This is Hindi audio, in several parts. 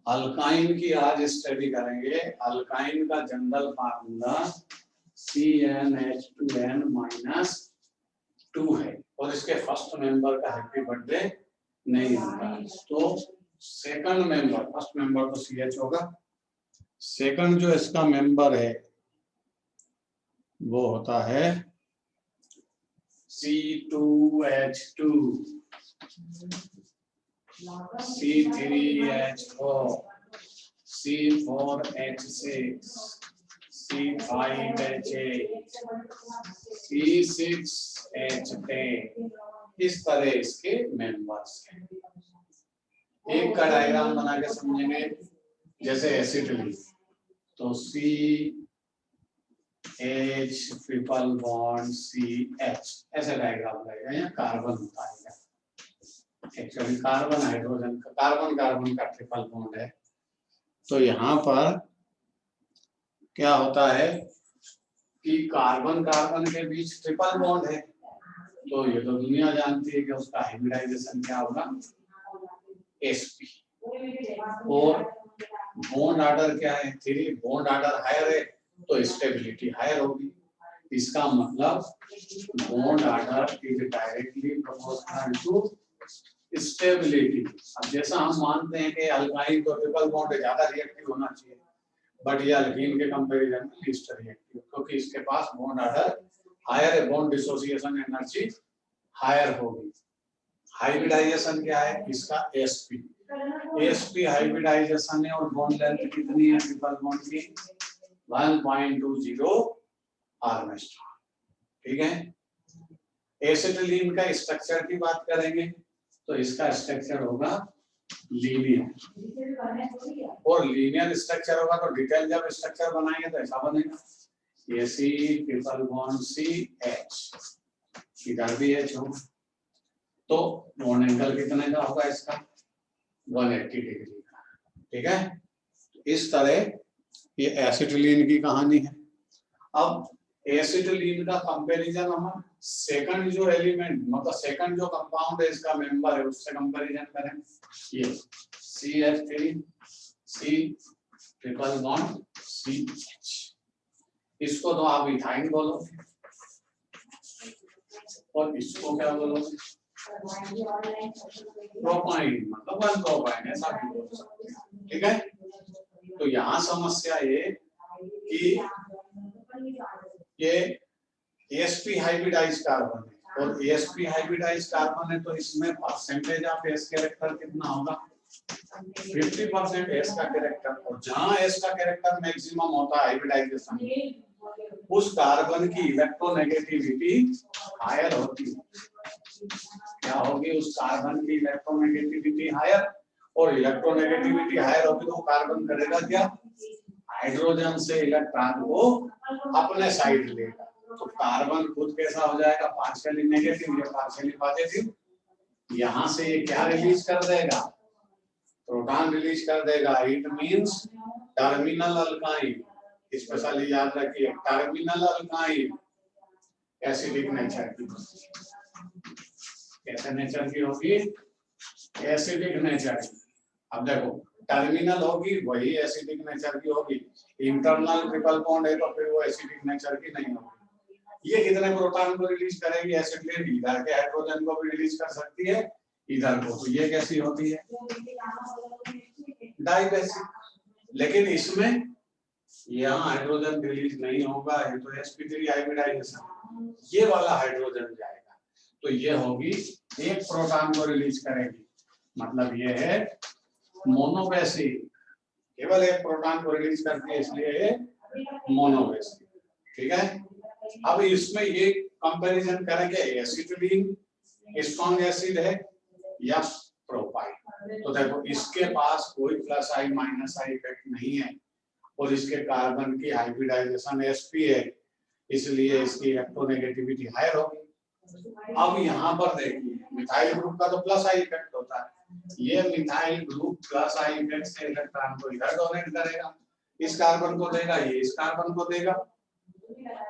अल्काइन की आज स्टडी करेंगे। अल्काइन का जनरल फार्मूला CnH2n-2 है और इसके फर्स्ट मेंबर का हैप्पी बर्थडे नहीं होता है। तो सेकंड मेंबर, फर्स्ट मेंबर तो CH होगा, सेकंड जो इसका मेंबर है वो होता है C2H2, C3H4, C4H6, C5H8, C6H10, इस तरह इसके मेंबर्स हैं। एक का डायग्राम बना के समझेंगे, जैसे एसिटिलीन, तो CH ट्रिपल बॉन्ड CH ऐसे डायग्राम लगेगा। यहाँ कार्बन होता है, एक्चुअली कार्बन हाइड्रोजन का कार्बन का ट्रिपल बॉन्ड है। तो यहाँ पर क्या होता है कि कार्बन के बीच ट्रिपल बॉन्ड है, तो ये तो दुनिया जानती है कि उसका हाइब्रिडाइजेशन क्या होगा, sp। और बॉन्ड ऑर्डर क्या है, 3, बॉन्ड ऑर्डर हायर है तो स्टेबिलिटी हायर होगी। इसका मतलब bond order is directly proportional to stability. अब जैसा हम मानते हैं कि अल्काइन तो ट्रिपल बॉन्ड ज्यादा रिएक्टिव होना चाहिए, बट ये अल्कीन के कंपैरिजन में लीस्ट रिएक्टिव, क्योंकि इसके पास बॉन्ड ऑर्डर हायर है, बॉन्ड डिसोसिएशन एनर्जी हायर होगी। हाइब्रिडाइजेशन क्या है इसका, sp। sp हाइब्रिडाइजेशन है और बॉन्ड लेंथ कितनी है ट्रिपल बॉन्ड की, 1.20 आर्मस्ट्रॉन्ग। ठीक है। एसिटिलीन का स्ट्रक्चर की बात करेंगे तो इसका स्ट्रक्चर होगा लीनियर, और लीनियर स्ट्रक्चर होगा तो डिटेल जब स्ट्रक्चर बनाएंगे तो ऐसा बनेगा, ये C ट्रिपल बॉन्ड CH, इधर भी H होगा, तो बॉन्ड एंगल कितने का होगा इसका, 180 डिग्री का। ठीक है। इस तरह ये एसिटिलीन की कहानी है। अब एसिटिलीन का कंपैरिजन हम सेकंड जो एलिमेंट, मतलब सेकंड जो कंपाउंड है इसका मेंबर है उससे कंपैरिजन करें। ये CH3 C triple bond CH, इसको तो आप इथाइन बोलो और इसको क्या बोलो, प्रोपाइन, मतलब 1 प्रोपाइन, ऐसा भी बोल सकते हैं। ठीक है। तो यहाँ समस्या ये कि ये sp हाइब्रिडाइज्ड कार्बन है, और sp हाइब्रिडाइज्ड कार्बन है तो इसमें परसेंटेज ऑफ s कैरेक्टर कितना होगा, 50% s का कैरेक्टर। और जहां s का कैरेक्टर मैक्सिमम होता है हाइब्रिडाइजेशन, उस कार्बन की इलेक्ट्रोनेगेटिविटी हायर होती है। क्या होगी, उस कार्बन की इलेक्ट्रोनेगेटिविटी हायर, और इलेक्ट्रोनेगेटिविटी हायर होगी तो कार्बन करेगा क्या, हाइड्रोजन से इलेक्ट्रॉन को अपने साइड लेगा। तो कार्बन खुद कैसा हो जाएगा, पार्शियली नेगेटिव या पार्शियली पॉजिटिव। यहाँ से ये क्या रिलीज कर देगा, प्रोटॉन रिलीज कर देगा। It means terminal alkyne, specially याद रखिए, टर्मिनल अल्काइन एसिडिक नेचर की, कैसे नेचर की होगी, एसिडिक नेचर। अब देखो टर्मिनल होगी वही एसिडिक नेचर की होगी, इंटरनल ट्रिपल बॉन्ड है तो फिर वो एसिडिक नेचर की नहीं होगी। ये कितने प्रोटॉन को रिलीज करेगी, एसिडिक, इधर के हाइड्रोजन को भी रिलीज कर सकती है, इधर को। तो ये कैसी होती है, डाइबेसिक। लेकिन इसमें यहाँ हाइड्रोजन रिलीज नहीं होगा, ये तो sp3 हाइब्रिडाइजेशन, ये वाला हाइड्रोजन जाएगा तो ये होगी एक प्रोटॉन को रिलीज करेगी, मतलब ये है मोनोबेसिक, केवल एक प्रोटॉन को रिलीज करती है इसलिए ये मोनोबेसिक। ठीक है। अब इसमें ये कंपैरिजन करेंगे, एसिटिलीन स्ट्रॉन्ग एसिड है या प्रोपाइन। तो देखो इसके पास कोई plus I minus I effect नहीं है, और इसके कार्बन की हाइब्रिडाइजेशन sp है, इसलिए इसकी इलेक्ट्रोनेगेटिविटी हायर होगी। अब यहाँ पर देखिए मिथाइल ग्रुप का तो प्लस आई इफेक्ट होता है, ये methyl group plus I effect से इलेक्ट्रॉन को इधर डोनेट करेगा, इस कार्बन को देगा, ये इस कार्बन को देगा,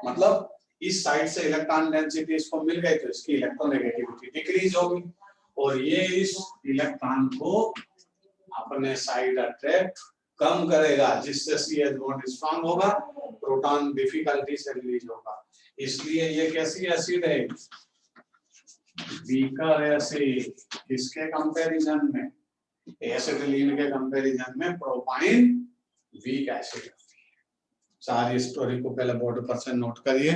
मतलब इस साइड से इलेक्ट्रॉन डेंसिटी इसको मिल गई तो इसकी इलेक्ट्रोनेगेटिविटी डिक्रीज होगी, और ये इस इलेक्ट्रॉन को अपने साइड अट्रैक्ट कम करेगा, जिससे CH बॉन्ड स्ट्रांग होगा, प्रोटॉन डिफिकल्टी से रिलीज होगा। इसलिए ये कैसी एसिड है, वीकर एसिड। किसके कंपैरिजन में, एसिटिलीन के कंपैरिजन में प्रोपाइन वीक एसिड होती है। सारी स्टोरी को पहले बोर्ड पर से नोट करिए।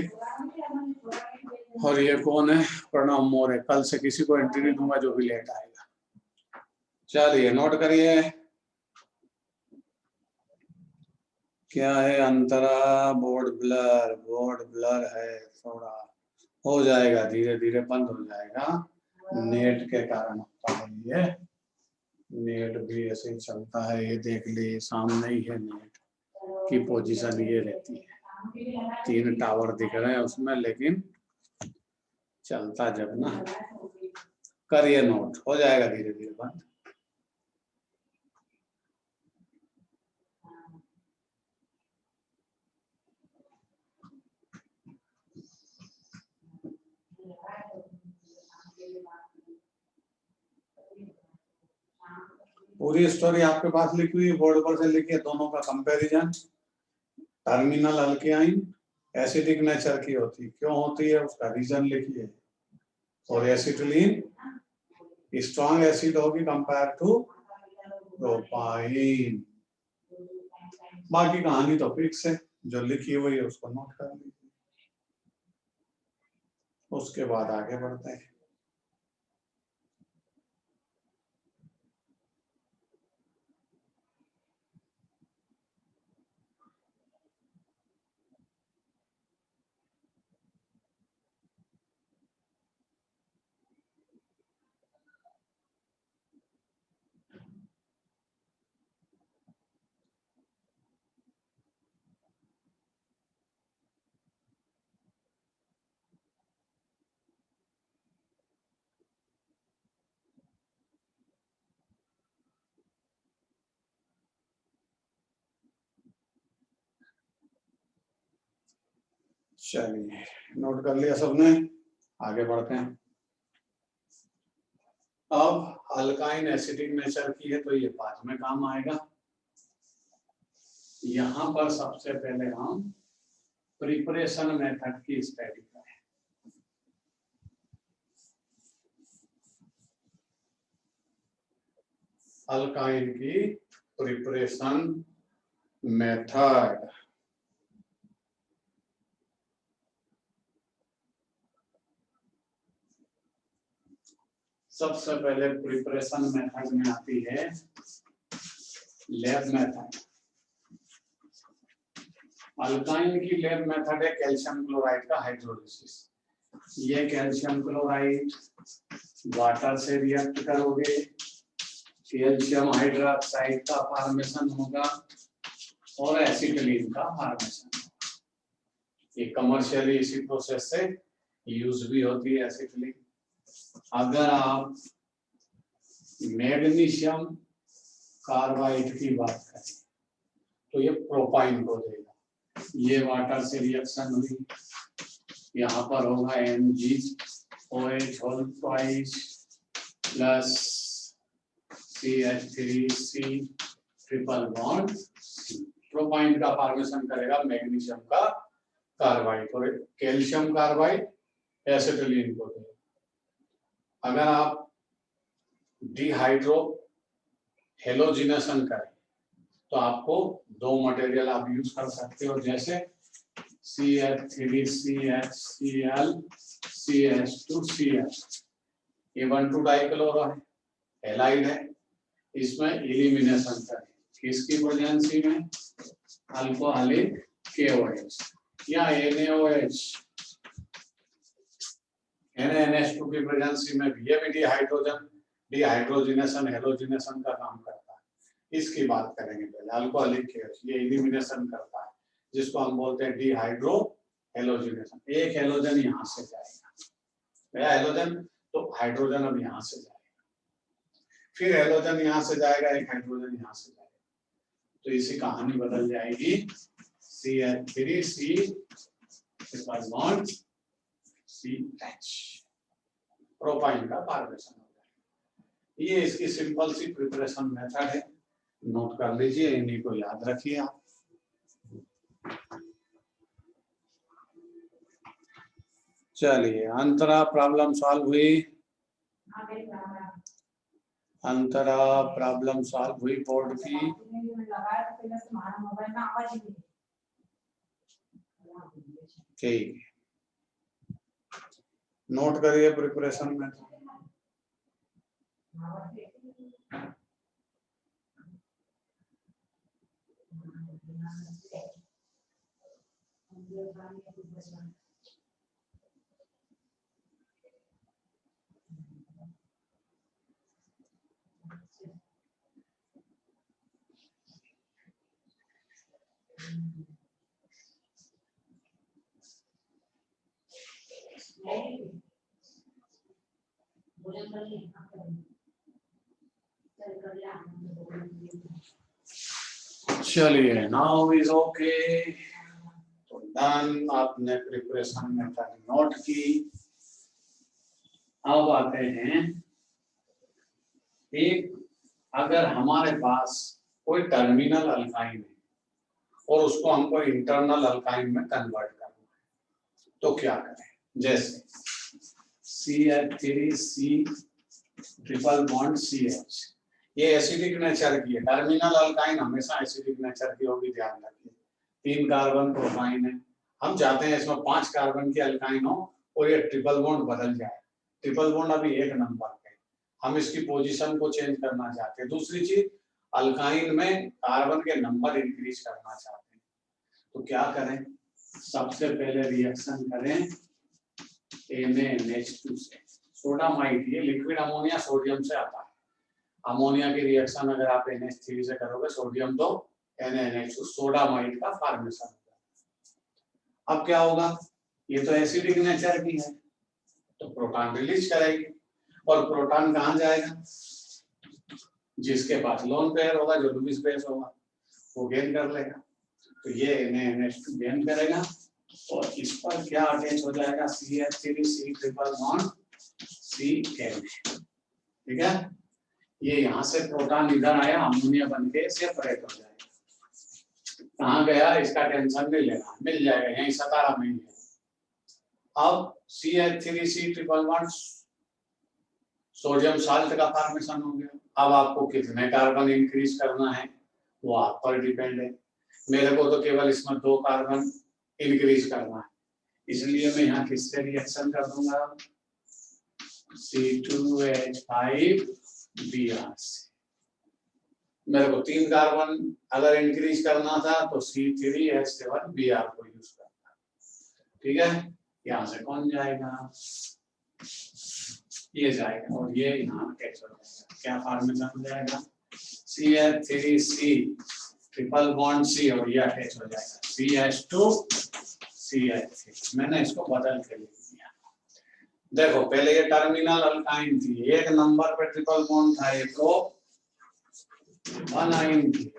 और ये कौन है, प्रणव मोरे। कल से किसी को एंट्री नहीं दूंगा जो भी लेट आएगा। चलिए नोट करिए, क्या है अंतरा, बोर्ड ब्लर है थोड़ा, हो जाएगा धीरे धीरे, बंद हो जाएगा, नेट के कारण होता है ये। नेट भी ऐसे ही चलता है, ये देख ली सामने ही है, नेट की पोजीशन ये रहती है। 3 टावर दिख रहे हैं उसमें, लेकिन चलता जब ना, करिए नोट, हो जाएगा धीरे धीरे बंद। पूरी स्टोरी आपके पास लिखी हुई, बोर्ड पर से लिखिए, दोनों का comparison. Terminal alkane acidic nature की होती, क्यों होती है उसका रीजन लिखिए। और एसिटिलीन स्ट्रॉन्ग एसिड होगी कंपेयर टू प्रोपाइन। बाकी कहानी तो फिक्स है, जो लिखी हुई है उसको नोट कर लीजिए, उसके बाद आगे बढ़ते हैं। चलिए नोट कर लिया सबने, आगे बढ़ते हैं। अब अल्काइन एसिडिक नेचर की है तो ये बाद में काम आएगा। यहां पर सबसे पहले हम प्रिपरेशन मेथड की स्टडी करें। अल्काइन की प्रिपरेशन मेथड। सबसे पहले प्रिपरेशन मेथड में आती है लैब मेथड। अल्काइन की लैब मेथड है कैल्शियम क्लोराइड का हाइड्रोलिसिस। ये कैल्शियम क्लोराइड वाटर से रिएक्ट करोगे, कैल्शियम हाइड्रोक्साइड का फॉर्मेशन होगा और एसिटिलीन का फॉर्मेशन होगा। ये कमर्शियली इसी प्रोसेस से यूज भी होती है एसिटिलीन। अगर आप मैग्नीशियम कार्बाइड की बात करें तो ये प्रोपाइन को देगा। ये वाटर से रिएक्शन हुई, यहाँ पर होगा MgOH whole twice plus CH3C triple bond. Propyne का फॉर्मेशन करेगा मैग्नीशियम का कार्बाइड और कैल्शियम कार्बाइड एसिटिलीन को देगा। अगर आप डिहाइड्रो हेलोजिनेशन करें तो आपको 2 मटेरियल आप यूज कर सकते हो, जैसे CH3CHCl CH2Cl। ये 1,2 डाइक्लोरो है, हैलाइड है। इसमें एलिमिनेशन करें किसकी प्रेजेंसी में, अल्कोहलिक KOH या NaOH NaNH2 की प्रेजेंसी में भी, ये भी डिहाइड्रोजिनेशन हेलोजिनेशन का काम करता है। इसकी बात करेंगे पहले। अल्कोहलिक KOH ये एलिमिनेशन करता है, जिसको हम बोलते हैं डिहाइड्रो हेलोजिनेशन। एक हेलोजन यहाँ से जाएगा, गया हेलोजन, तो हाइड्रोजन अब यहाँ से जाएगा, फिर हेलोजन यहाँ से जाएगा, एक हाइड्रोजन यहाँ से जाएगा, तो इसी कहानी बदल जाएगी। CH3C बॉन्ड CH, प्रोपाइन का फॉर्मेशन हो जाएगा। ये इसकी सिंपल सी प्रिपरेशन मेथड है। नोट कर लीजिए, इन्हीं को याद रखिए आप। चलिए, अंतरा प्रॉब्लम सॉल्व हुई। अंतरा प्रॉब्लम सॉल्व हुई बोर्ड की। ठीक, नोट करिए प्रिपरेशन में। चलिए, नाउ इज ओके। तो डन, आपने प्रिपरेशन में नोट की। अब आते हैं, एक अगर हमारे पास कोई टर्मिनल अल्काइन है और उसको हमको इंटरनल अल्काइन में कन्वर्ट करना है, तो क्या करें? जैसे CH3C ट्रिपल बॉन्ड CH, ये एसिडिक नेचर की है। टर्मिनल अल्काइन हमेशा एसिडिक नेचर की होगी, ध्यान रखिए। 3 कार्बन प्रोपाइन है, हम चाहते हैं इसमें 5 कार्बन की अल्काइन हो और ये ट्रिपल बॉन्ड बदल जाए। ट्रिपल बॉन्ड अभी 1 नंबर पे, हम इसकी पोजीशन को चेंज करना चाहते हैं। दूसरी चीज, अल्काइन में कार्बन के नंबर इंक्रीज करना चाहते हैं, तो क्या करें? सबसे पहले रिएक्शन करें NaNH2 से। सोडामाइड, ये लिक्विड अमोनिया सोडियम से आता है। अमोनिया की रिएक्शन अगर आप NH3 से करोगे, सोडियम तो NaNH2, सोडामाइड का फॉर्मेशन होगा। अब क्या होगा? ये तो एसिडिक नेचर की है, तो प्रोटॉन रिलीज करेगी, और प्रोटॉन कहाँ जाएगा? जिसके पास लोन पेयर होगा, जो लुईस बेस होगा, वो गेन कर लेगा। तो ये NaNH2 गेन करेगा और इस पर क्या अटैच हो जाएगा? CH3C triple bond CN। ठीक है, ये यहाँ से प्रोटॉन इधर आया, अमोनिया बनके सेपरेट हो जाएगा। कहाँ गया इसका टेंशन नहीं लेना, मिल जाएगा, यहीं 17 में ही है। अब CH3C triple bond sodium salt का फॉर्मेशन हो गया। अब आपको कितने कार्बन इंक्रीज करना है वो आप पर डिपेंड है। मेरे को तो केवल इसमें 2 कार्बन इंक्रीज करना है, इसलिए मैं यहाँ किससे रिएक्शन कर दूंगा? C2H5Br से। मेरे को 3 कार्बन अगर इंक्रीज करना था तो C3H7Br को यूज करना। ठीक है, यहाँ से कौन जाएगा? ये जाएगा और ये यहाँ अटैच हो जाएगा। क्या फॉर्मेशन हो जाएगा? CH3C ट्रिपल बॉन्ड C और ये अटैच हो जाएगा CH2 CH3। मैंने इसको बदल के लिख दिया। देखो, पहले ये टर्मिनल अल्काइन थी, 1 नंबर पे ट्रिपल बॉन्ड था, एक तो 1 आइन थी।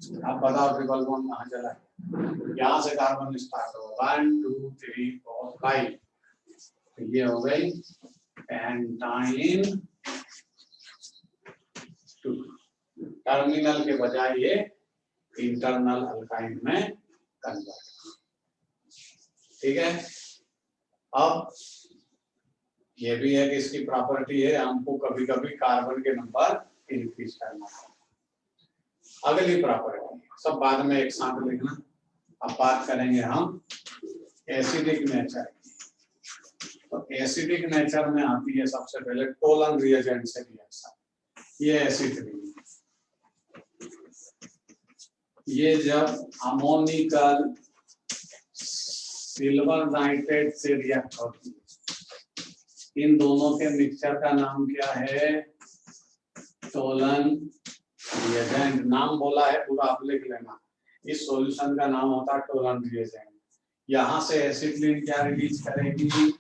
अब बताओ ट्रिपल बॉन्ड कहाँ चला है? यहाँ से कार्बन स्टार्ट होगा, 1 2 3 4 5, तो ये हो गई पेंटाइन 2। टर्मिनल के बजाय ये इंटरनल अल्काइन में कन्वर्ट। ठीक है, अब ये भी है कि इसकी प्रॉपर्टी है, हमको कभी कभी कार्बन के नंबर इंक्रीज करना है। अगली प्रॉपर्टी सब बाद में एक साथ लिखना। अब बात करेंगे हम एसिडिक नेचर की। तो एसिडिक नेचर में आती है सबसे पहले टोलन रिएजेंट से रिएक्शन। ये एसिड, ये जब अमोनिकल सिल्वर नाइट्रेट से रिएक्ट होती है, इन दोनों के मिक्सचर का नाम क्या है? Tollens reagent. नाम बोला है पूरा, आप लिख लेना। इस सॉल्यूशन का नाम होता है टोलन रिएजेंट। यहाँ से एसिटिलीन क्या रिलीज करेगी?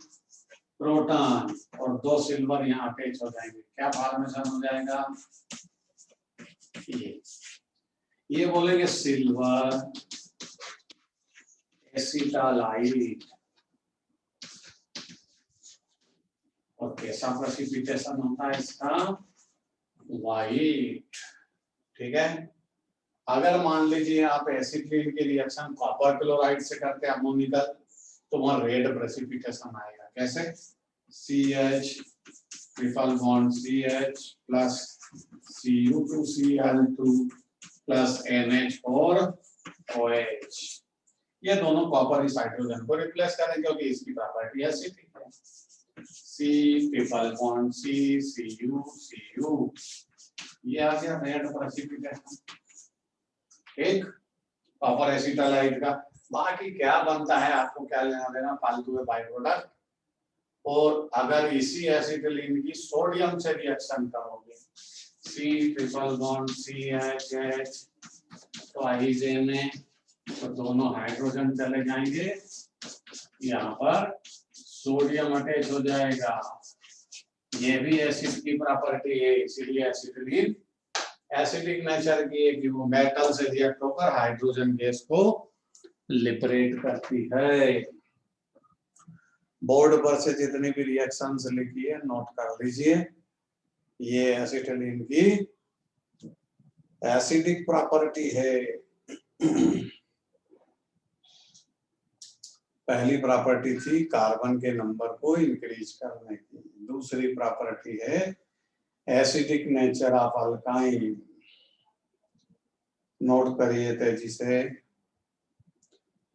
प्रोटॉन, और 2 सिल्वर यहाँ अटैच हो जाएंगे। क्या फॉर्मेशन हो जाएगा? ये बोलेंगे सिल्वर एसिटालाइट, और कैसा प्रेसिपिटेशन होता है इसका? वाइट। ठीक है। अगर मान लीजिए आप एसिटिलीन के रिएक्शन कॉपर क्लोराइड से करते हैं अमोनिकल, तो वहां रेड प्रेसिपिटेशन आएगा। कैसे? CH triple bond CH plus Cu2Cl2 plus NH4 OH। ये दोनों कॉपर इस हाइड्रोजन को रिप्लेस करें क्योंकि इसकी प्रॉपर्टी एसिडिक है। C triple bond C Cu ये आ गया रेड प्रेसिपिटेशन। एक कॉपर एसिटालाइड का। बाकी क्या बनता है आपको क्या लेना देना, फालतू है बाई प्रोडक्ट। और अगर इसी एसिटिलीन की सोडियम से रिएक्शन करोगे C ट्रिपल बॉन्ड CH तो आइजे में तो दोनों हाइड्रोजन चले जाएंगे, यहाँ पर सोडियम अटैच हो जाएगा। ये भी एसिड की प्रॉपर्टी है, इसीलिए एसिटिलीन एसिडिक नेचर की है कि वो मेटल से रिएक्ट होकर हाइड्रोजन गैस को लिबरेट करती है। बोर्ड पर से जितनी भी रिएक्शंस लिखी है नोट कर लीजिए। ये एसिटिलीन की एसिडिक प्रॉपर्टी है। पहली प्रॉपर्टी थी कार्बन के नंबर को इंक्रीज करने की, दूसरी प्रॉपर्टी है acidic nature of alkyne. Note करिए तेजी से,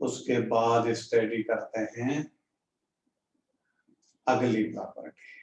उसके बाद स्टडी करते हैं अगली प्रॉपर्टी।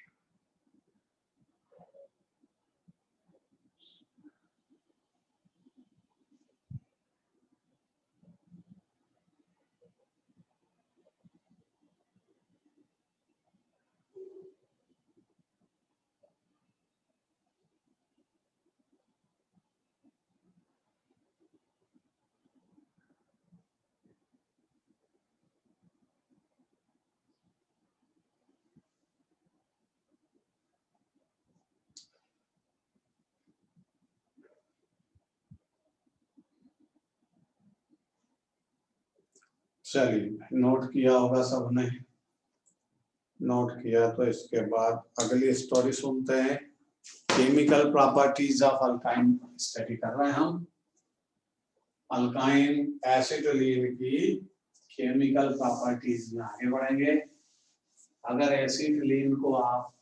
चलिए, नोट किया होगा सबने। नोट किया तो इसके बाद अगली स्टोरी सुनते हैं। Chemical properties of alkyne study कर रहे हैं हम। अल्काइन एसिटिलीन की केमिकल प्रॉपर्टीज में आगे बढ़ेंगे। अगर एसिटिलीन को आप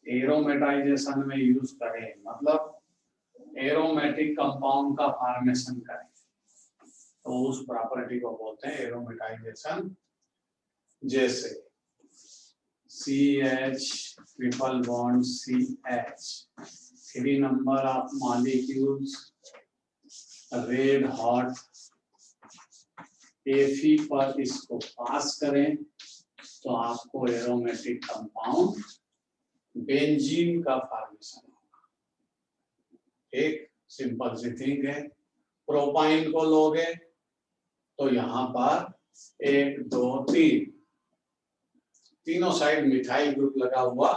एरोमेटाइजेशन में यूज करें, मतलब एरोमेटिक कंपाउंड का फॉर्मेशन करें, तो उस प्रॉपर्टी को बोलते हैं एरोमेटाइजेशन। जैसे CH triple bond CH, 3 number of molecules red hot Fe पर इसको पास करें तो आपको एरोमेटिक कंपाउंड बेंजीन का फॉर्मेशन होगा। एक सिंपल सी थिंग है। प्रोपाइन को लोगे तो यहाँ पर 1 2 3 तीनों साइड मिथाइल ग्रुप लगा हुआ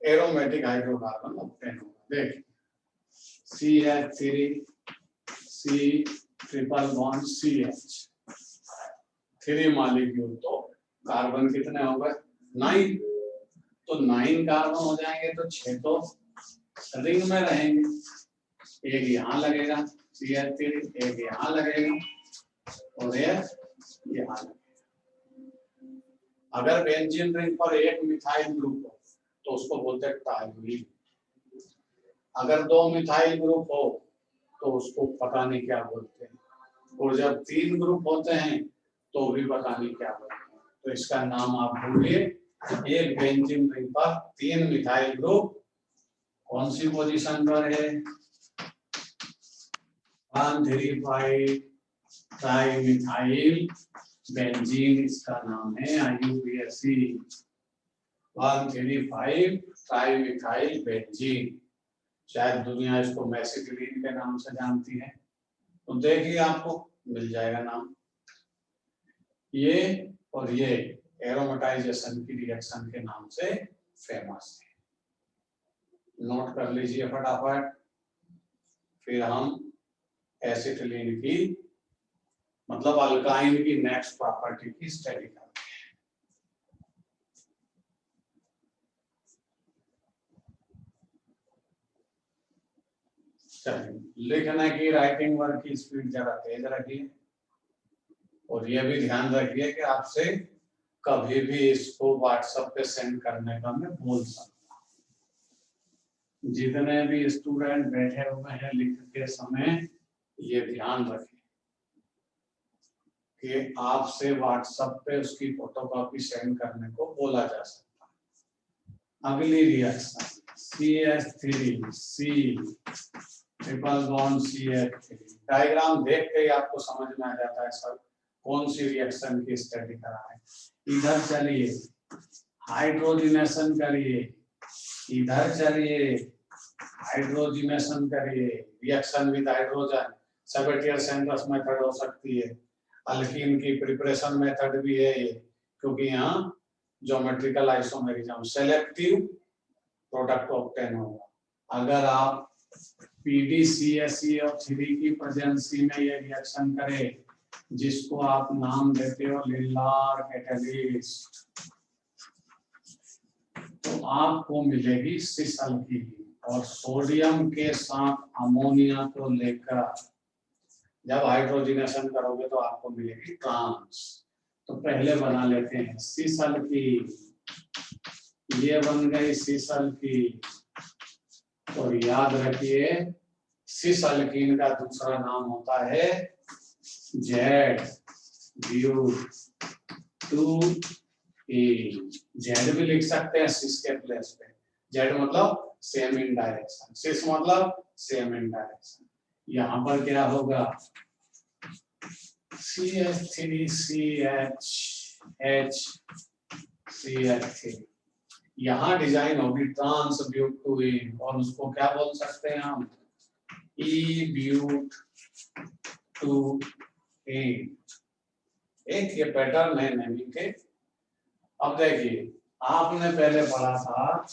एरोमेटिक हाइड्रोकार्बन ऑब्टेन होगा। देखिए CH3 C triple bond CH, 3 molecule, तो कार्बन कितने हो गए? 9। तो 9 कार्बन हो जाएंगे तो 6 तो रिंग में रहेंगे। एक यहाँ लगेगा CH3, एक यहाँ लगेगा और एक यहाँ लगेगा। अगर बेंजीन रिंग पर एक मिथाइल ग्रुप हो तो उसको बोलते हैं टाइलीन। अगर 2 मिथाइल ग्रुप हो तो उसको पता नहीं क्या बोलते हैं, और जब 3 ग्रुप होते हैं तो भी पता नहीं क्या बोलते हैं। तो इसका नाम आप भूलिए। एक बेंजीन रिंग पर 3 मिथाइल ग्रुप कौन सी पोजीशन पर है? 1,3,5 ट्राइमिथाइल बेंजीन, इसका नाम है IUPAC। 1,3,5 trimethyl benzene. शायद दुनिया इसको मेसिटिलीन के नाम से जानती है, तो देखिए आपको मिल जाएगा नाम। ये और ये एरोमेटाइजेशन की रिएक्शन के नाम से फेमस है। नोट कर लीजिए फटाफट। फिर हम एसिटिलीन की मतलब अल्काइन की नेक्स्ट प्रॉपर्टी की स्टडी करते हैं। चलिए, लिखने की राइटिंग वर्क की स्पीड जरा तेज रखिए और ये भी ध्यान रखिए कि आपसे कभी भी इसको व्हाट्सएप पे सेंड करने का मैं बोल सकता हूँ। जितने भी स्टूडेंट बैठे हुए हैं लिखते समय ये ध्यान रखें कि आपसे व्हाट्सएप पे उसकी फोटोकॉपी सेंड करने को बोला जा सकता है। अगली reaction CH3 C triple bond CH3। Diagram देख के ही आपको समझ में आ जाता है सर कौन सी रिएक्शन की स्टडी करा है। इधर चलिए हाइड्रोजिनेशन करिए, इधर चलिए हाइड्रोजिनेशन करिए, reaction with hydrogen Sabatier centres method हो सकती है, अल्कीन की प्रिपरेशन मेथड भी है ये, क्योंकि यहाँ geometrical isomerism selective product obtain होगा। अगर आप PDCSE3 की प्रेजेंसी में ये रिएक्शन करे जिसको आप नाम देते हो लिल्लार कैटलिस्ट, तो आपको मिलेगी सिस अल्कीन और सोडियम के साथ अमोनिया को लेकर जब हाइड्रोजिनेशन करोगे तो आपको मिलेगी ट्रांस। तो पहले बना लेते हैं सिस अल्कीन, ये बन गई सिस अल्कीन। और याद रखिए सिस अल्कीन का दूसरा नाम होता है जेड ब्यूट-2-ईन। जेड भी लिख सकते हैं सिस के प्लेस पे। जेड मतलब सेम इन डायरेक्शन, सिस मतलब सेम इन डायरेक्शन। यहाँ पर क्या होगा CH3CH यहाँ डिजाइन होगी ट्रांस ब्यूट-2-ईन और उसको क्या बोल सकते हैं हम E ब्यूट-2-ईन। एक ये पैटर्न है नेमिंग के। अब देखिए आपने पहले पढ़ा था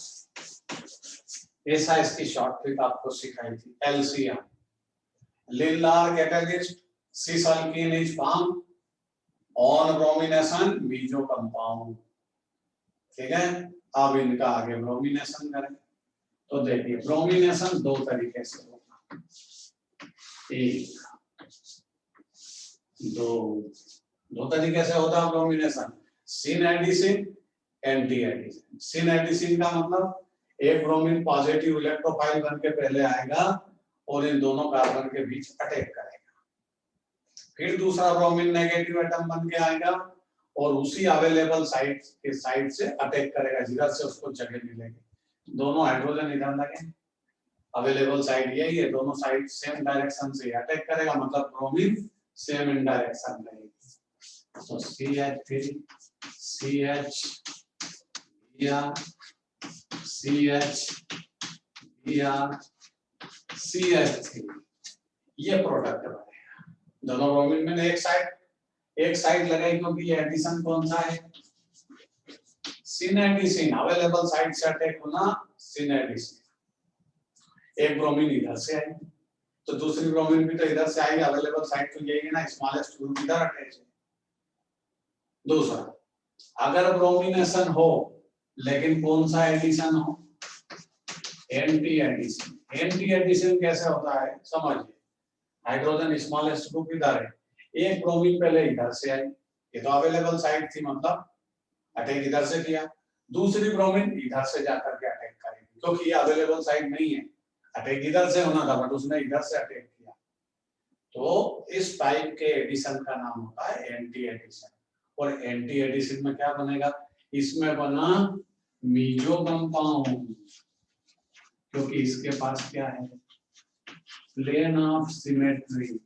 ऐसा, इसकी शॉर्ट ट्रिक आपको सिखाई थी LCM लिल्लार catalyst cis alkene is form on bromination meso compound. ठीक है, अब इनका आगे ब्रोमिनेशन करें तो देखिए ब्रोमिनेशन दो तरीके से होगा, एक दो तरीके से होता है bromination, syn addition anti addition. Syn addition का मतलब एक ब्रोमीन पॉजिटिव इलेक्ट्रोफाइल बन के पहले आएगा और इन दोनों कार्बन के बीच अटैक करेगा, फिर दूसरा ब्रोमीन नेगेटिव एटम बन के आएगा और उसी अवेलेबल साइड के साइड से अटैक करेगा, जिधर से उसको जगह मिलेगी। दोनों हाइड्रोजन इधर लगे, अवेलेबल साइड यही है, दोनों साइड सेम डायरेक्शन से अटैक करेगा, मतलब ब्रोमीन सेम इन डायरेक्शन रहेगी। तो CH3 CH CH3 ये प्रोडक्ट बनेगा। दोनों ब्रोमीन में एक साइड लगाई क्योंकि ये एडिशन कौन सा है सिन एडिशन, अवेलेबल साइड से अटैक होना सिन एडिशन। एक ब्रोमीन इधर से आएगी तो दूसरी ब्रोमीन भी तो इधर से आएगी, अवेलेबल साइड तो यही है ना, स्मॉलेस्ट ग्रुप इधर अटैच है। दूसरा अगर ब्रोमिनेशन हो लेकिन कौन सा एडिशन हो एंटी एडिशन। एंटी एडिशन कैसे होता है समझिए, हाइड्रोजन स्मॉलेस्ट ग्रुप इधर है, एक ब्रोमीन पहले इधर से आई, ये तो अवेलेबल साइड थी मतलब अटैक इधर से किया, दूसरी ब्रोमीन इधर से जाकर के अटैक करेगी क्योंकि ये अवेलेबल साइड नहीं है, अटैक इधर से होना था बट उसने इधर से अटैक किया। तो इस टाइप के एडिशन का नाम होता है एंटी एडिशन। और एंटी एडिशन में क्या बनेगा, इसमें बना मीजो कंपाउंड क्योंकि इसके पास क्या है प्लेन ऑफ सिमेट्री।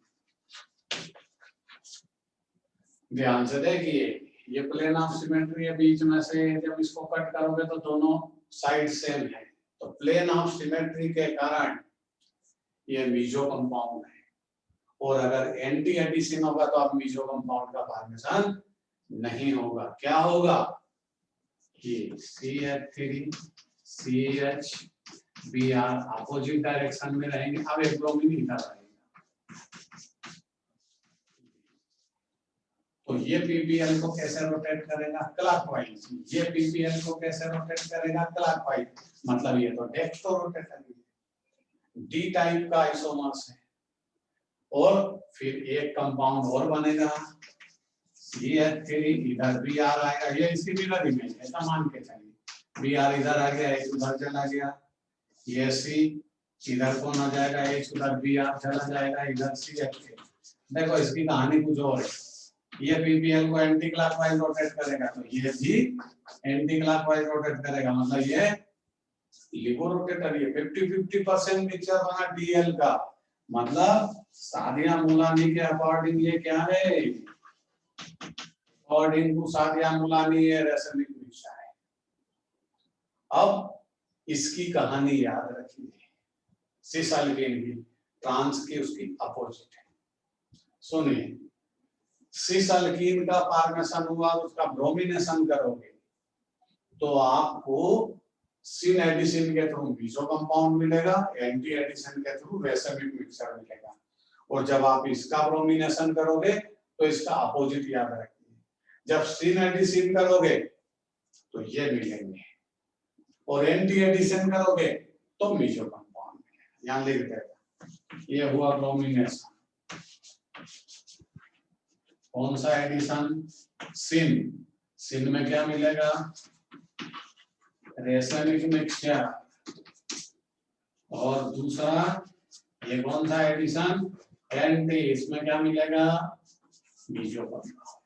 ध्यान से देखिए ये प्लेन ऑफ सिमेट्री है, बीच में से जब इसको कट करोगे तो दोनों साइड सेम है, तो प्लेन ऑफ सिमेट्री के कारण ये मीजो कंपाउंड है। और अगर एंटी एडिशन होगा तो अब मीजो कंपाउंड का फॉर्मेशन नहीं होगा, क्या होगा ये CH3 CH अपोजिट डायरेक्शन में रहेंगे। अब एक ब्रोमीन इधर रहेगा तो ये PPL को कैसे रोटेट करेगा क्लॉकवाइज, ये PPL को कैसे रोटेट करेगा क्लॉकवाइज, मतलब ये तो डेस्क को रोटेट करेगा। डी टाइप का आइसोमर्स है, और फिर एक कंपाउंड और बनेगा CH3, इधर बी आर आएगा, ये इसकी मिरर इमेज है, ऐसा मान के चलिए, बी आर इधर आ गया, एच उधर चला गया, ये सी इधर कौन आ जाएगा, एच उधर बी आर चला जाएगा, इधर CH3। देखो इसकी कहानी कुछ और है, ये पीपीएल को एंटी क्लॉकवाइज रोटेट करेगा, तो ये भी एंटी क्लॉकवाइज रोटेट करेगा, मतलब ये लिबो रोटेटर, ये 50-50% मिक्सचर बना डीएल का, मतलब सादिया मुलानी के अकॉर्डिंग ये क्या है, अकॉर्डिंग टू सादिया मुलानी ये रेसनिक मिक्सचर है। अब इसकी कहानी याद रखिए, सिस एल्केन की, ट्रांस की उसकी अपोजिट है। सुनिए, सिस एल्कीन का फॉर्मेशन हुआ, उसका ब्रोमिनेशन करोगे तो आपको सिन एडिशन के थ्रू मीसो कंपाउंड मिलेगा, एंटी एडिशन के थ्रू रेसिमिक मिक्सचर मिलेगा, और जब आप इसका ब्रोमिनेशन करोगे तो इसका अपोजिट याद रखिए, जब सिन एडिशन करोगे तो ये मिलेंगे, और एंटी एडिशन करोगे तो मीसो कंपाउंड मिलेगा। यहां लिख देगा, ये हुआ ब्रोमिनेशन। कौन सा एडिशन, सिन, सिन में क्या मिलेगा, रेसनिक मिक्सचर, और दूसरा ये कौन सा एडिशन, एंटी, इसमें क्या मिलेगा, मीसो कंपाउंड।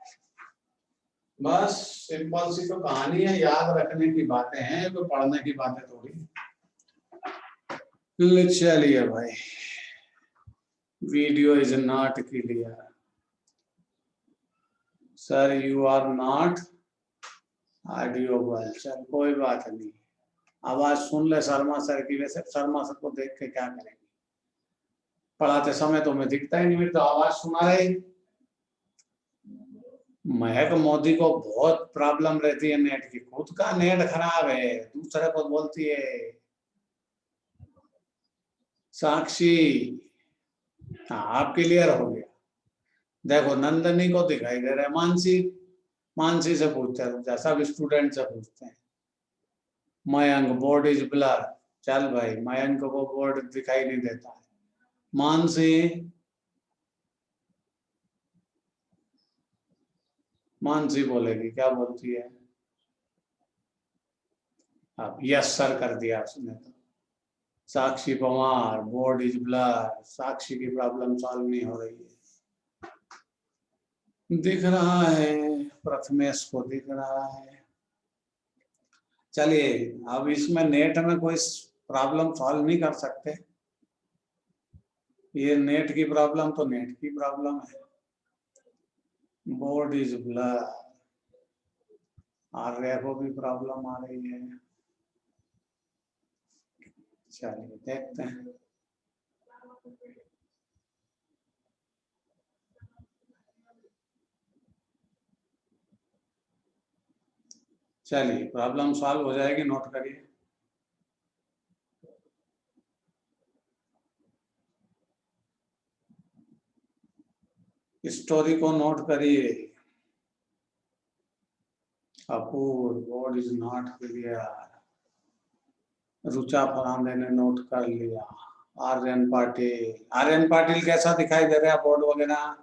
बस सिंपल सी तो कहानी है, याद रखने की बातें हैं, तो पढ़ने की बातें थोड़ी। चलिए भाई, video is not clear sir, you are not audible. चल कोई बात नहीं, आवाज सुन ले शर्मा सर की, वैसे शर्मा सर को देख के क्या करेंगे, पढ़ाते समय तो मैं दिखता ही नहीं, मेरी तो आवाज सुना रही। महक मोदी को बहुत प्रॉब्लम रहती है नेट की, खुद का नेट खराब है, दूसरे को बोलती है। साक्षी, हाँ आप क्लियर हो गया। देखो नंदनी को दिखाई दे रहा है, मानसी, मानसी से पूछते हैं, सब स्टूडेंट से पूछते हैं। मयंक, बोर्ड इज ब्लर, चल भाई मयंक को बोर्ड दिखाई नहीं देता है। मानसी, मानसी बोलेगी, क्या बोलती है, अब यस सर कर दिया उसने तो। साक्षी पवार, बोर्ड इज ब्लर, साक्षी की प्रॉब्लम सॉल्व नहीं हो रही है, दिख रहा है, प्रथमेश को दिख रहा है। चलिए, अब इसमें नेट में कोई प्रॉब्लम सॉल्व नहीं कर सकते, ये नेट की प्रॉब्लम तो नेट की प्रॉब्लम है। बोर्ड इज ब्लर, आर्या को भी प्रॉब्लम आ रही है। चलिए देखते हैं। चलिए प्रॉब्लम सॉल्व हो जाएगी, नोट करिए। स्टोरी को नोट करिए। अपूर, board is not clear, Rucha Farande ने नोट कर लिया। आर्यन पाटिल, आर्यन पाटिल कैसा दिखाई दे रहा है बोर्ड वगैरह,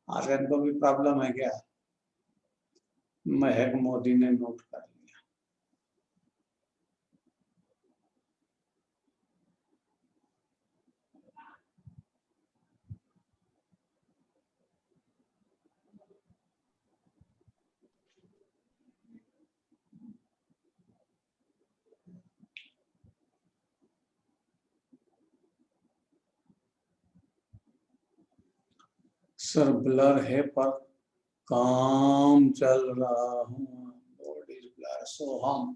आर्यन को भी प्रॉब्लम है क्या? महक मोदी ने नोट कर लिया। सर ब्लर है पर काम चल रहा हूँ, बोर्ड इज ब्लर, सो हम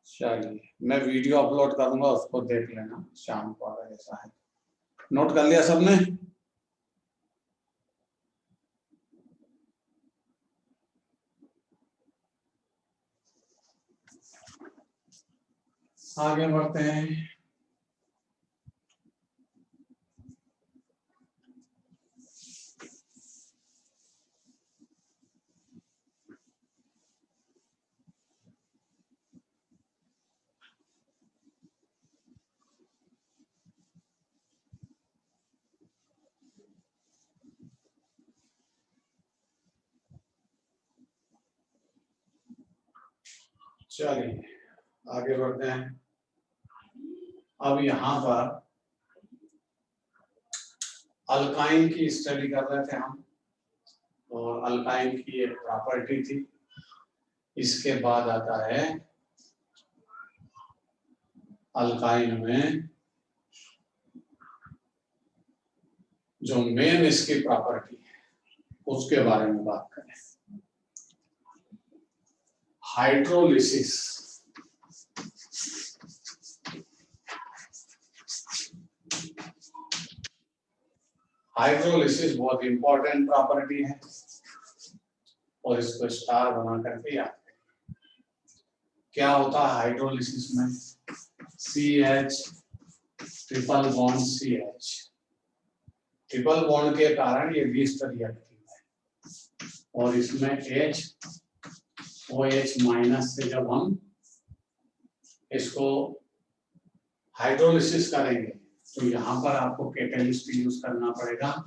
चलिए मैं वीडियो अपलोड करूंगा, उसको देख लेना शाम को अगर ऐसा है। नोट कर लिया सबने? आगे बढ़ते हैं। चलिए आगे बढ़ते हैं। अब यहाँ पर अल्काइन की स्टडी कर रहे थे हम, और अल्काइन की एक प्रॉपर्टी थी। इसके बाद आता है अल्काइन में जो मेन इसकी प्रॉपर्टी है उसके बारे में बात करें। हाइड्रोलिसिस। हाइड्रोलिसिस बहुत इंपॉर्टेंट प्रॉपर्टी है और इसको स्टार बना करके याद करें। क्या होता है हाइड्रोलिसिस में? CH triple bond CH, triple bond के कारण ये लीस्ट रिएक्टिव है, और इसमें H OH माइनस से जब हम इसको हाइड्रोलिसिस करेंगे तो यहाँ पर आपको कैटेलिस्ट यूज करना पड़ेगा,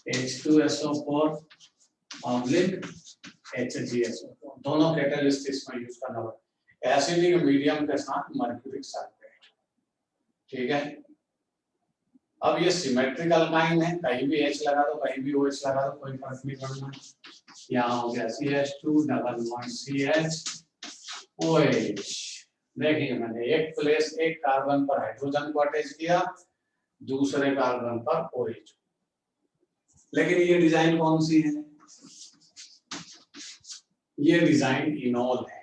H2SO4 ऑब्लिक HgSO4, दोनों कैटेलिस्ट इसमें यूज करना पड़ेगा एसिडिक मीडियम के साथ मर्क्यूरिक सल्फेट। ठीक है। अब ये सिमेट्रिक अल्काइन है, कहीं भी H लगा दो कहीं भी OH लगा दो कोई फर्क नहीं पड़ना। यहाँ हो गया CH2 double bond CH OH। देखिए मैंने एक प्लेस एक कार्बन पर हाइड्रोजन को अटैच किया, दूसरे कार्बन पर OH। लेकिन ये डिजाइन कौन सी है? ये डिजाइन इनॉल है,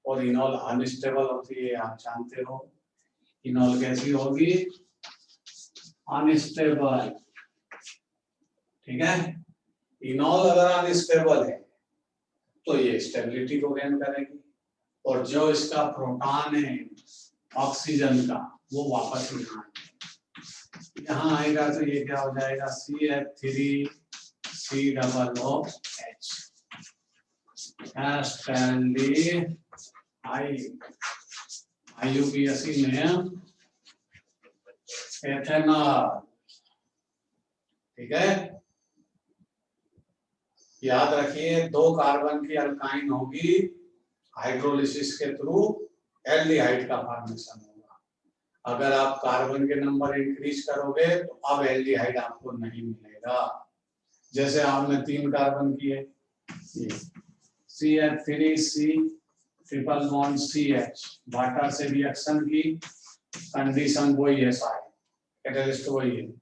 और इनॉल अनस्टेबल होती है, आप जानते हो। इनॉल कैसी होगी? अनस्टेबल। ठीक है। इनॉल अगर अनस्टेबल है तो ये स्टेबिलिटी को गेन करेगी, और जो इसका प्रोटॉन है ऑक्सीजन का वो वापस यहाँ आएगा तो ये क्या हो जाएगा? CH3 C double O H IUPAC में एथेनॉल। ठीक है। याद रखिए दो कार्बन की अल्काइन होगी, हाइड्रोलिसिस के थ्रू एल्डिहाइड का फॉर्मेशन होगा। अगर आप कार्बन के नंबर इंक्रीज करोगे तो अब एल्डिहाइड आपको नहीं मिलेगा। जैसे आपने 3 कार्बन किए, CH3C triple bond CH, water से रिएक्शन की, कंडीशन वही है, सारी कैटलिस्ट वही है।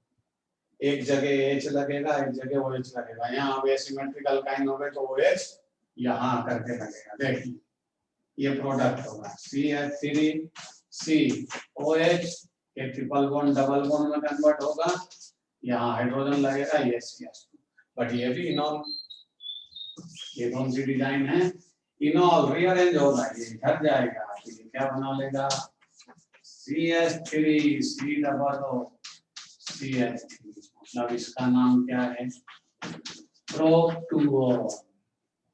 एक जगह H लगेगा एक जगह OH लगेगा। यहाँ अब एसिमेट्रिक अल्काइन हो गए तो OH यहाँ करके लगेगा। देखिए ये प्रोडक्ट होगा CH3COH, ये ट्रिपल बॉन्ड डबल बॉन्ड में कन्वर्ट होगा, यहाँ हाइड्रोजन लगेगा, ये CH2। बट ये भी इनॉल, ये कौन सी डिजाइन है? इनॉल रीअरेंज होगा, ये इधर जाएगा तो ये क्या बना लेगा? CH3C डबल O CH3, मतलब इसका नाम क्या है? प्रोप2।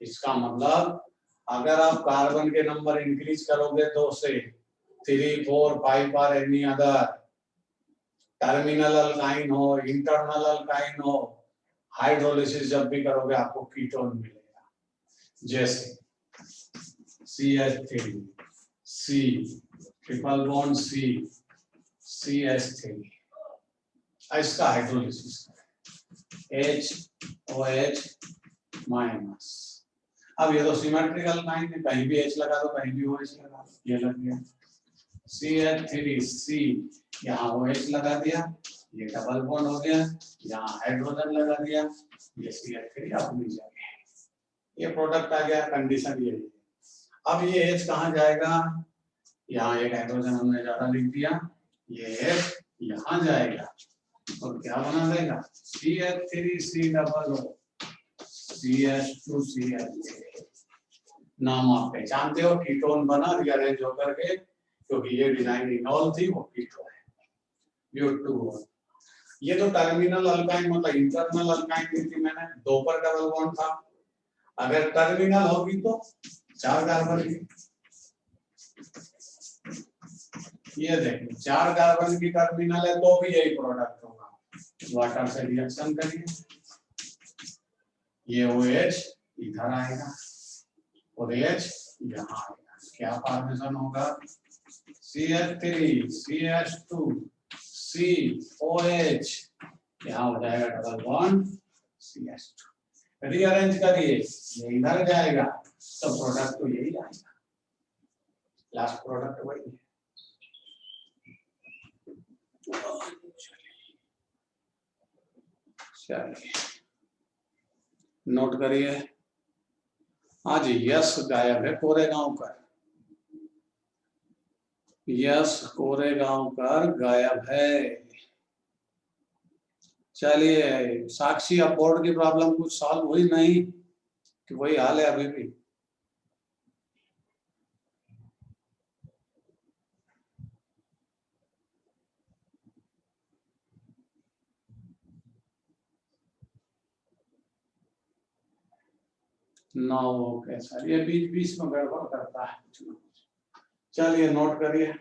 इसका मतलब अगर आप कार्बन के नंबर इंक्रीज करोगे 2 से 3, 4, 5 पर एनी अदर टर्मिनल अल्काइन हो, इंटरनल अल्काइन हो, हाइड्रोलिसिस जब भी करोगे आपको कीटोन मिलेगा। जैसे CH3 C triple bond C CH3, इसका हाइड्रोलिसिस HOH माइनस। अब ये तो सिमेट्रिक अल्काइन है, कहीं भी H लगा दो कहीं भी OH लगा दो, ये लग गया। CH3C यहाँ OH लगा दिया, ये डबल बॉन्ड हो गया, यहाँ हाइड्रोजन लगा दिया, ये CH3 अपनी जगह। ये प्रोडक्ट आ गया, कंडीशन ये है। अब ये H कहाँ जाएगा? यहाँ एक हाइड्रोजन हमने ज्यादा लिख दिया, ये H यहाँ जाएगा और क्या बना देगा? CH3C double O CH2CH। नाम आप पहचानते हो, कीटोन बना रीअरेंज होकर के, क्योंकि ये डिजाइन इनॉल थी, वो कीटोन है। ब्यूटू। ये तो टर्मिनल अल्काइन मतलब इंटरनल अल्काइन दी थी मैंने, 2 पर डबल बॉन्ड था। अगर टर्मिनल होगी तो 4 कार्बन की। ये देखिए 4 कार्बन की टर्मिनल है तो भी यही प्रोडक्ट होगा। वाटर से रिएक्शन करिए, ये OH इधर आएगा और H यहाँ आएगा। क्या फॉर्मेशन होगा, CH3 CH2 COH, यहाँ हो जाएगा डबल बॉन्ड CH2। रीअरेंज करिए, ये इधर जाएगा तो प्रोडक्ट तो यही आएगा, लास्ट प्रोडक्ट वही है। चलिए नोट करिए। हाँ जी, यस गायब है कोरेगांवकर, यस कोरेगांवकर गायब है। चलिए साक्षी, अब बोर्ड की प्रॉब्लम कुछ सॉल्व हुई नहीं कि वही हाल है अभी भी? नो, ओके सर, ये बीच बीच में गड़बड़ करता है कुछ ना कुछ। चलिए नोट करिए।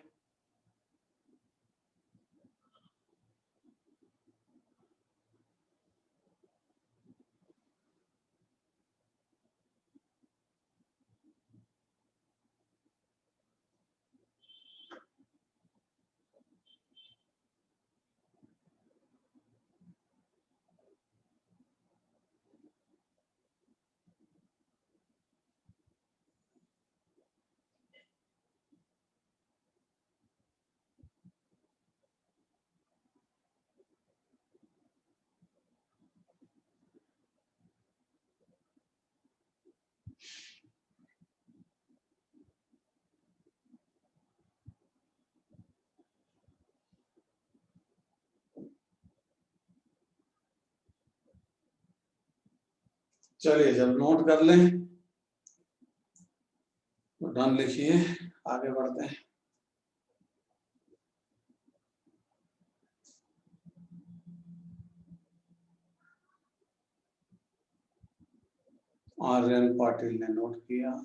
चलिए जब नोट कर लें तो डन लिखिए, आगे बढ़ते हैं। आर्यन पाटिल ने नोट किया।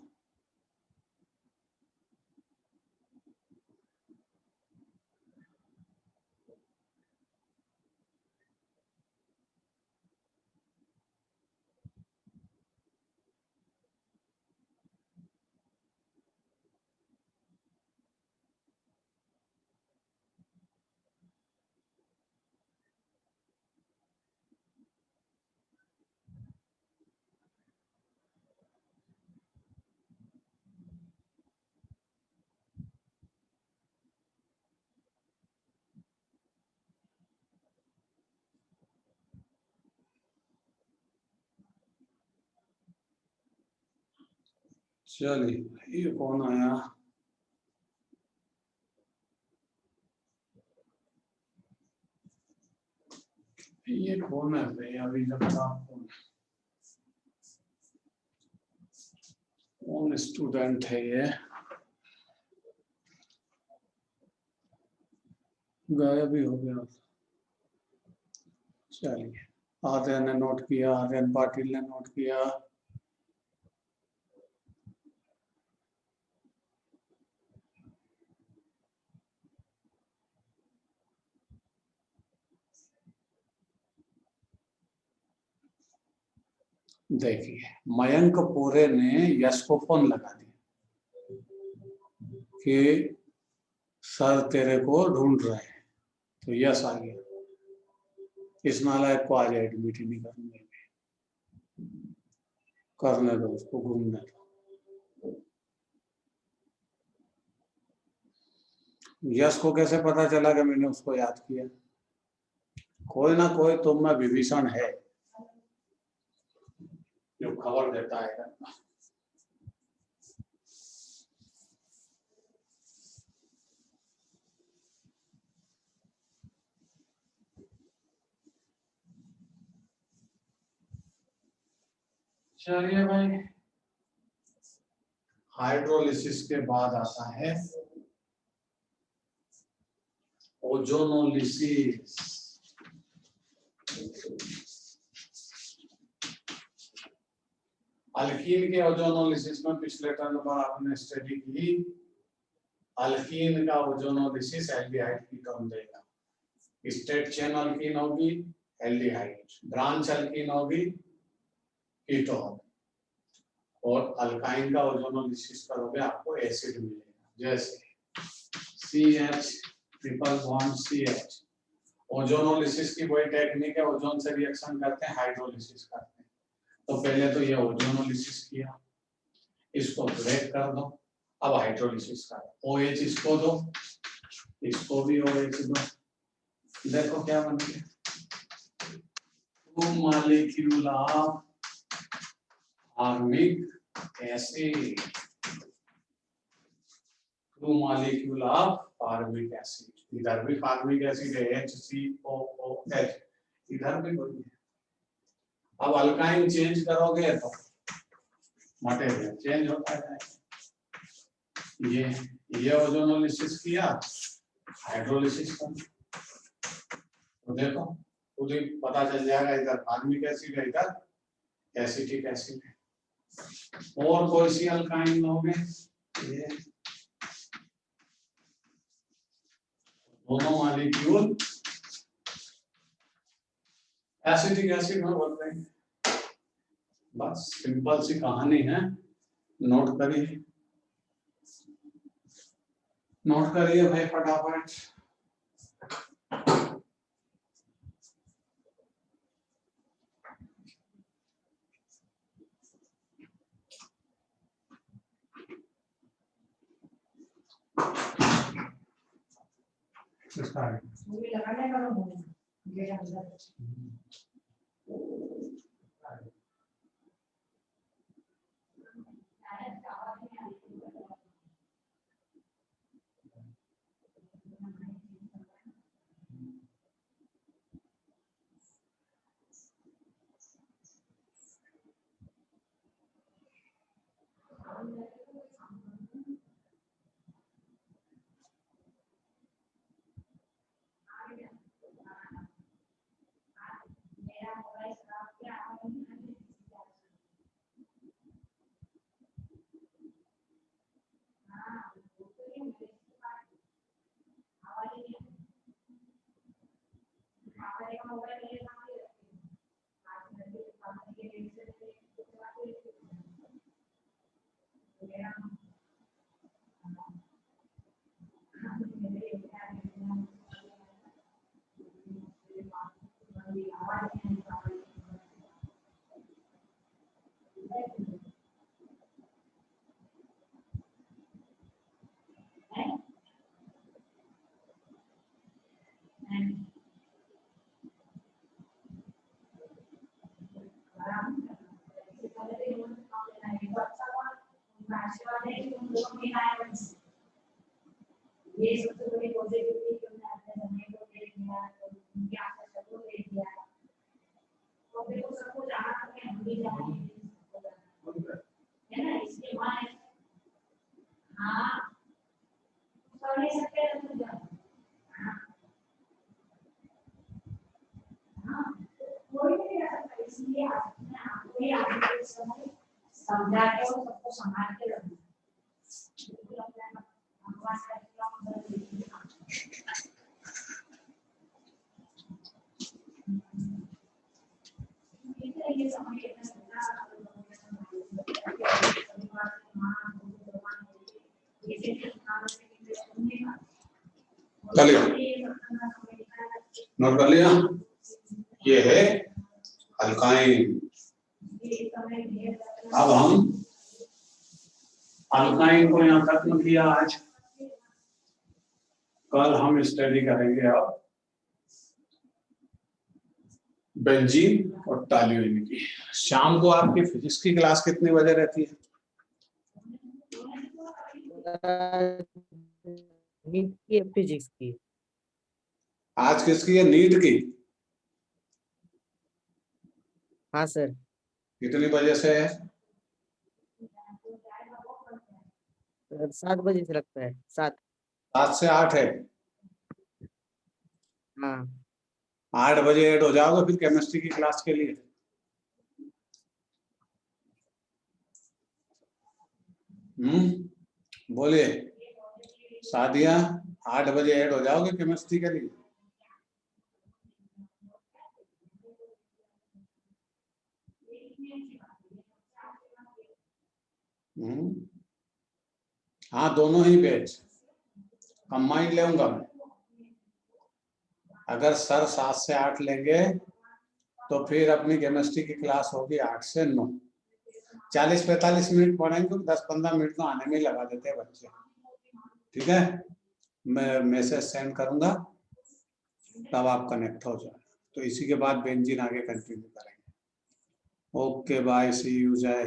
चलिए ये कौन आया? ये कौन है भाई? अभी जब कौन स्टूडेंट है ये? गायब ही हो गया। चलिए, आर्यन ने नोट किया, आर्यन पाटिल ने नोट किया। देखिए मयंक पूरे ने यश को फोन लगा दिया कि सर तेरे को ढूंढ रहे हैं, तो यश आ गया। इस नालायक को आज एडमिट ही नहीं करेंगे, करने दो उसको, घूमने दो। यश को कैसे पता चला कि मैंने उसको याद किया? कोई ना कोई तुम में विभीषण है जो खबर देता है। चलिए भाई, हाइड्रोलिसिस के बाद आता है ओजोनोलिसिस। अल्कीन के ओजोनोलिसिस में पिछले टर्म पर आपने स्टडी की, अल्कीन का ओजोनोलिसिस एल्डिहाइड कीटोन देगा। स्टेट चेन अल्कीन होगी एल्डिहाइड, ब्रांच अल्कीन होगी कीटोन। और अल्काइन का ओजोनोलिसिस करोगे आपको एसिड मिलेगा। जैसे CH triple bond CH, ozonolysis की वही टेक्निक है, ओजोन से रिएक्शन करते हैं, हाइड्रोलिसिस करते हैं। तो पहले तो ये ओजोनोलिसिस किया, इसको ब्रेक कर दो, अब हाइड्रोलिसिस करो, OH इसको दो, इसको भी OH दो, देखो क्या बन गया, 2 molecule of formic acid, 2 molecule of formic acid. इधर भी फार्मिक एसिड है HCOOH, इधर भी वही है। अब अल्काइन चेंज करोगे तो मटेरियल चेंज होता जाएगा। ये ओजोनोलिसिस किया, हाइड्रोलिसिस कर, तो देखो खुद ही पता चल जाएगा, इधर फार्मिक एसिड है, इधर एसिटिक एसिड है। और कोई सी अल्काइन लोगे, ये दोनों मॉलिक्यूल एसिटिक एसिड में बन रहे हैं। बस सिंपल सी कहानी है, नोट करिए, नोट करिए भाई फटाफट। ये सबसे बड़ी पॉजिटिविटी जो है अपने समय को दे दिया, उनके आशा सबको दे दिया, तो फिर वो सबको जाना है, हम भी जाएंगे, है ना, इसके बाद हाँ कर नहीं सकते तो जाओ, हाँ कोई नहीं कर सकता, इसलिए आपको ही आगे समय समझा के वो सबको संभाल के रखना। नोट कर लिया, ये है अल्काइन। अब हम अल्काइन को यहाँ खत्म किया आज, कल हम स्टडी करेंगे अब बेंजीन और टॉल्यूइन की। शाम को आपकी फिजिक्स की क्लास कितने बजे रहती है? नीट की फिजिक्स की। आज किसकी है? नीट की। हाँ सर। कितनी बजे से है? 7 बजे से लगता है, 7 से 8 है। हाँ 8 बजे ऐड हो जाओगे फिर केमिस्ट्री की क्लास के लिए। बोलिए सादिया, 8 बजे ऐड हो जाओगे केमिस्ट्री के लिए। हाँ दोनों ही बैच कंबाइंड लेऊंगा मैं। अगर सर 7 से 8 लेंगे तो फिर अपनी केमिस्ट्री की क्लास होगी 8 से 9। 40-45 मिनट पढ़ेंगे तो 10-15 मिनट तो आने में ही लगा देते हैं बच्चे। ठीक है, मैं मैसेज सेंड करूंगा तब आप कनेक्ट हो जाए। तो इसी के बाद बेंजीन आगे कंटिन्यू करेंगे। ओके बाय, सी यू, जय।